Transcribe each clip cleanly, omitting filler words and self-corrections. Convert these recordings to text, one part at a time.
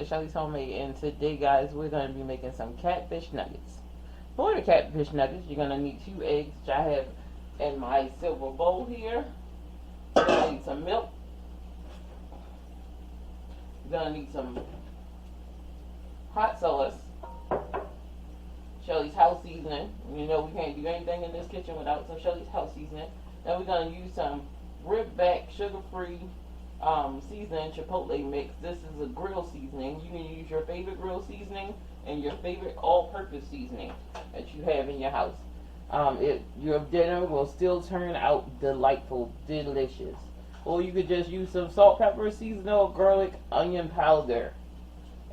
to Shelly's Homemade, and today, guys, we're going to be making some catfish nuggets. For the catfish nuggets, you're going to need 2 eggs, which I have in my silver bowl here. You're going to need some milk. You're going to need some hot sauce, Shelly's house seasoning. You know we can't do anything in this kitchen without some Shelly's house seasoning. Then we're going to use some rib back sugar-free seasoning chipotle mix. This is a grill seasoning. You can use your favorite grill seasoning and your favorite all-purpose seasoning that you have in your house. Your dinner will still turn out delightful, delicious. Or you could just use some salt, pepper, seasonal, garlic, onion powder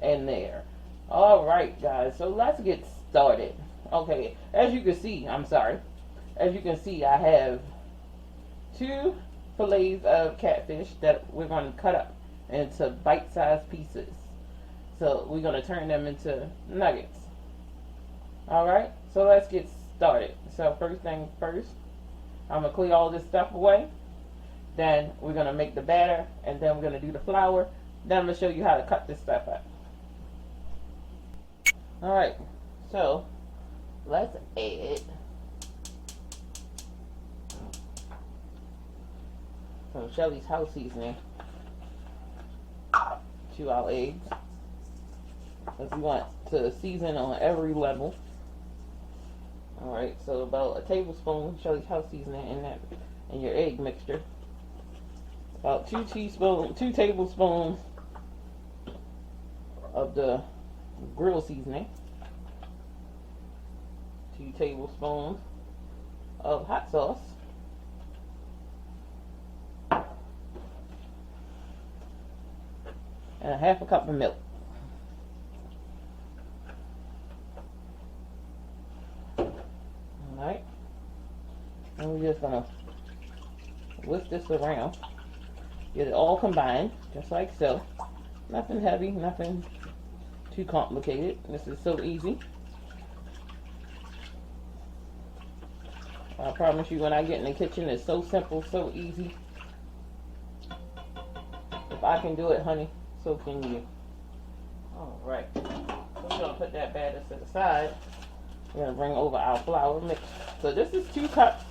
in there. Alright, guys, so let's get started. Okay, as you can see, I have 2 fillets of catfish that we're going to cut up into bite-sized pieces. So we're going to turn them into nuggets. Alright, so let's get started. So first thing first, I'm going to clear all this stuff away. Then we're going to make the batter, and then we're going to do the flour. Then I'm going to show you how to cut this stuff up. Alright, so let's add some Shelly's house seasoning to our eggs, because we want to season on every level. Alright, so about a tablespoon Shelly's house seasoning in your egg mixture. About 2 tablespoons of the grill seasoning. 2 tablespoons of hot sauce. And a half a cup of milk. Alright. And we're just going to whisk this around. Get it all combined, just like so. Nothing heavy, nothing too complicated. This is so easy. I promise you, when I get in the kitchen, it's so simple, so easy. If I can do it, honey, so can you. Alright, so we're going to put that batter to the side. We're going to bring over our flour mix. So this is 2 cups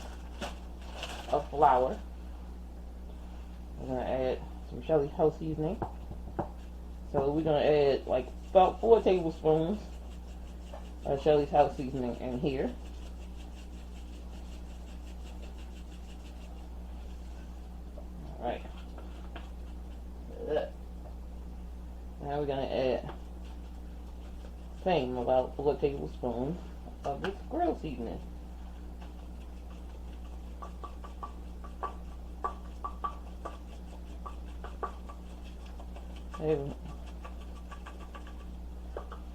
of flour. We're going to add some Shelly's house seasoning. So we're going to add like about 4 tablespoons of Shelly's house seasoning in here. Alright. Now we're going to add same about 4 tablespoons of this grill seasoning.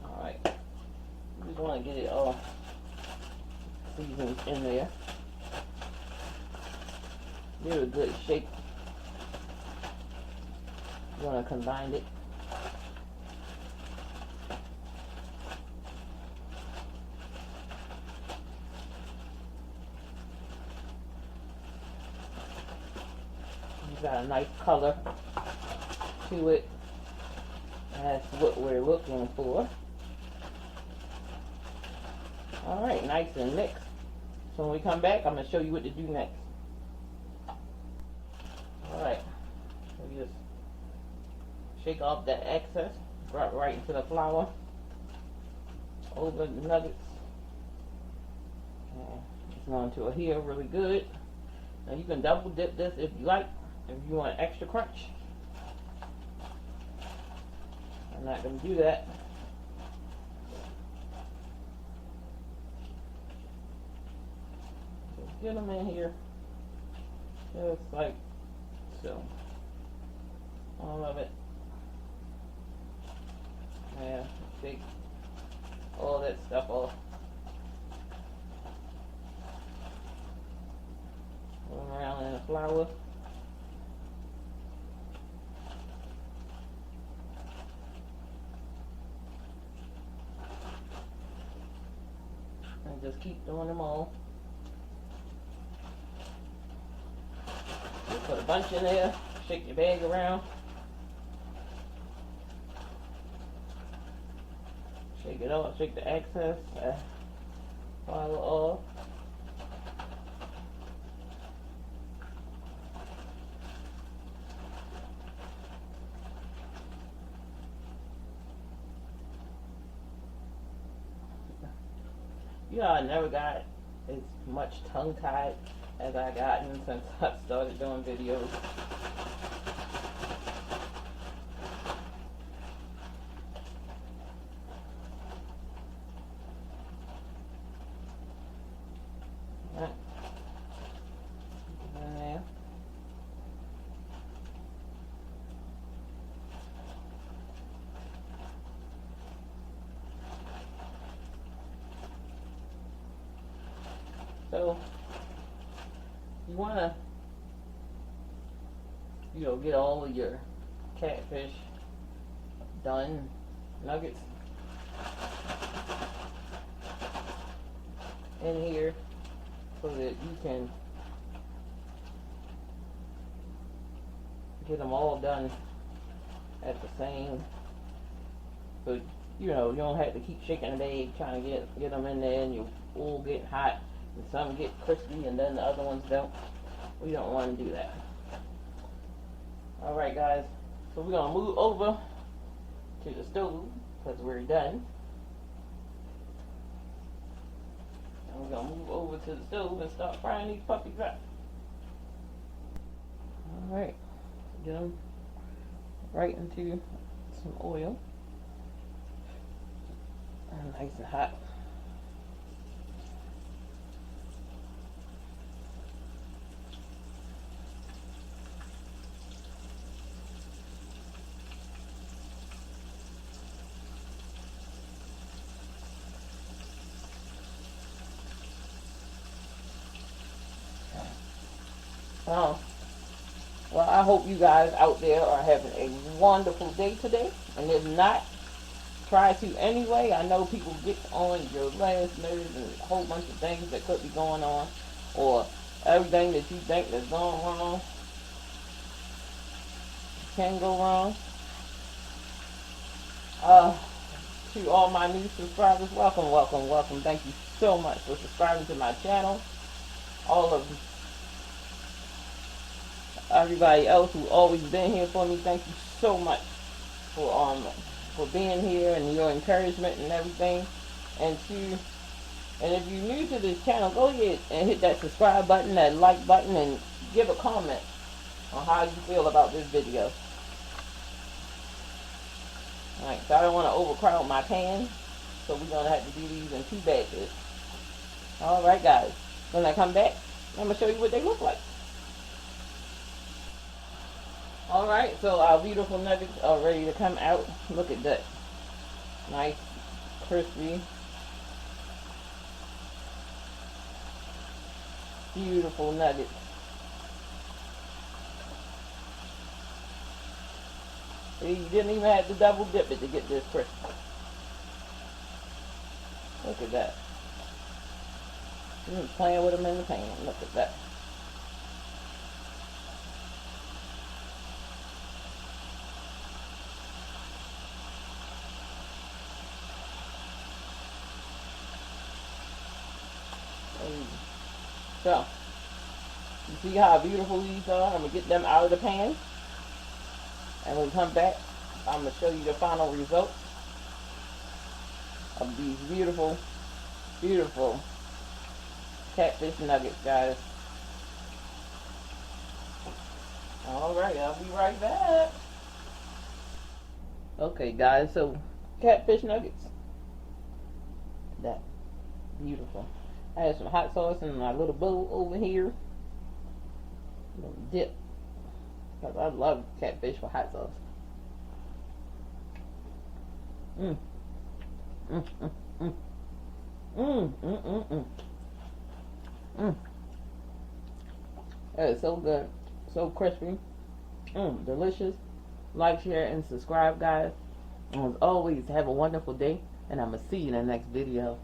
Alright. We just want to get it all seasoned in there. Give it a good shake. You want to combine it. You got a nice color to it. That's what we're looking for. Alright, nice and mixed. So when we come back, I'm going to show you what to do next. Alright, so we just shake off that excess, drop right into the flour, over the nuggets. And it's going to adhere really good. Now you can double dip this if you like, if you want extra crunch. I'm not going to do that. Just get them in here, just like so. All of it. Yeah, shake all that stuff off. Going around in the flour. And just keep doing them all. Just put a bunch in there, shake your bag around. it off, shake the excess, follow off. You know, I never got as much tongue-tied as I gotten since I started doing videos. Right. In there. So you want to, get all of your catfish done nuggets in here so that you can get them all done at the same. So you don't have to keep shaking the bag trying to get them in there, and your oil getting hot. And some get crispy and then the other ones don't. We don't want to do that. Alright guys, so we're going to move over to the stove because we're done. And we're going to move over to the stove and start frying these puppies up. Alright, so get them right into some oil. And nice and hot. Well, I hope you guys out there are having a wonderful day today. And if not, try to anyway. I know people get on your last nerves and a whole bunch of things that could be going on, or everything that you think that's going wrong can go wrong. To all my new subscribers, welcome, welcome, welcome. Thank you so much for subscribing to my channel. All of everybody else who always been here for me, thank you so much for being here and your encouragement and everything. And if you're new to this channel, go ahead and hit that subscribe button, that like button, and give a comment on how you feel about this video. Alright, so I don't want to overcrowd my pan, so we're going to have to do these in 2 batches. Alright guys, when I come back, I'm going to show you what they look like. Alright, so our beautiful nuggets are ready to come out. Look at that. Nice, crispy, beautiful nuggets. See, you didn't even have to double dip it to get this crispy. Look at that. You're playing with them in the pan. Look at that. So, you see how beautiful these are? I'm going to get them out of the pan. And when we come back, I'm going to show you the final results of these beautiful, beautiful catfish nuggets, guys. Alright, I'll be right back. Okay, guys, so catfish nuggets. That beautiful. I have some hot sauce in my little bowl over here. I'm gonna dip, because I love catfish with hot sauce. That is so good, so crispy, delicious. Like, share, and subscribe, guys. And as always, have a wonderful day, and I'm gonna see you in the next video.